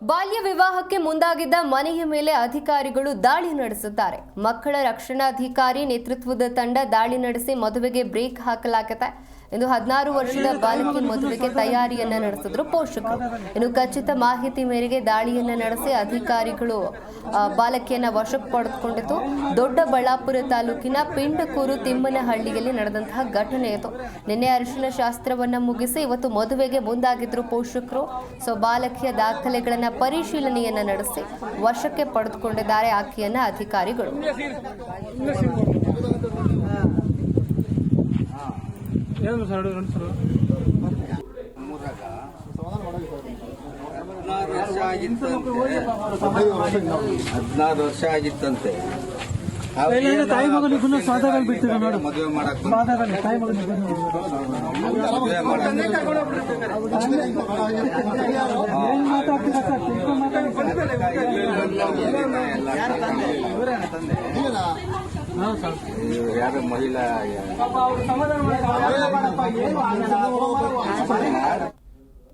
ಬಾಲ್ಯ ವಿವಾಹಕ್ಕೆ ಮುಂದಾಗಿದ್ದ ಮನೆಯ ಮೇಲೆ ಅಧಿಕಾರಿಗಳು ದಾಳಿ ನಡೆಸಿದ್ದಾರೆ. ಮಕ್ಕಳ ರಕ್ಷಣಾಧಿಕಾರಿ ನೇತೃತ್ವದ ತಂಡ ದಾಳಿ ನಡೆಸಿ ಮದುವೆಗೆ ಬ್ರೇಕ್ ಹಾಕಲಾಗಿದೆ. ಇನ್ನು 16 ವರ್ಷದ ಬಾಲಕಿ ಮದುವೆಗೆ ತಯಾರಿಯನ್ನ ನಡೆಸಿದ್ರು ಪೋಷಕರು. ಇನ್ನು ಖಚಿತ ಮಾಹಿತಿ ಮೇರೆಗೆ ದಾಳಿಯನ್ನ ನಡೆಸಿ ಅಧಿಕಾರಿಗಳು ಬಾಲಕಿಯನ್ನ ವಶಕ್ಕೆ ಪಡೆದುಕೊಂಡಿತು. ದೊಡ್ಡಬಳ್ಳಾಪುರ ತಾಲೂಕಿನ ಪಿಂಡಕೂರು ತಿಮ್ಮನಹಳ್ಳಿಯಲ್ಲಿ ನಡೆದಂತಹ ಘಟನೆ ಇದು. ನಿನ್ನೆ ಅರಿಶಿನ ಶಾಸ್ತ್ರವನ್ನ ಮುಗಿಸಿ ಇವತ್ತು ಮದುವೆಗೆ ಮುಂದಾಗಿದ್ರು ಪೋಷಕರು. ಬಾಲಕಿಯ ದಾಖಲೆಗಳನ್ನ ಪರಿಶೀಲನೆಯನ್ನ ನಡೆಸಿ ವಶಕ್ಕೆ ಪಡೆದುಕೊಂಡಿದ್ದಾರೆ ಆಕೆಯನ್ನ ಅಧಿಕಾರಿಗಳು. ಹದಿನಾರು ವರ್ಷ ಆಗಿತ್ತಂತೆ. ತಾಯಿ ಮಗನಿಗೂ ಸಾಧಗಳು ಬಿಡ್ತೀರ ನೋಡು. ಮದುವೆ ಮಾಡಕ್ ತಾಯಿ ಮಗನಿಗೂ ಯಾರು ಮಹಿಳಾ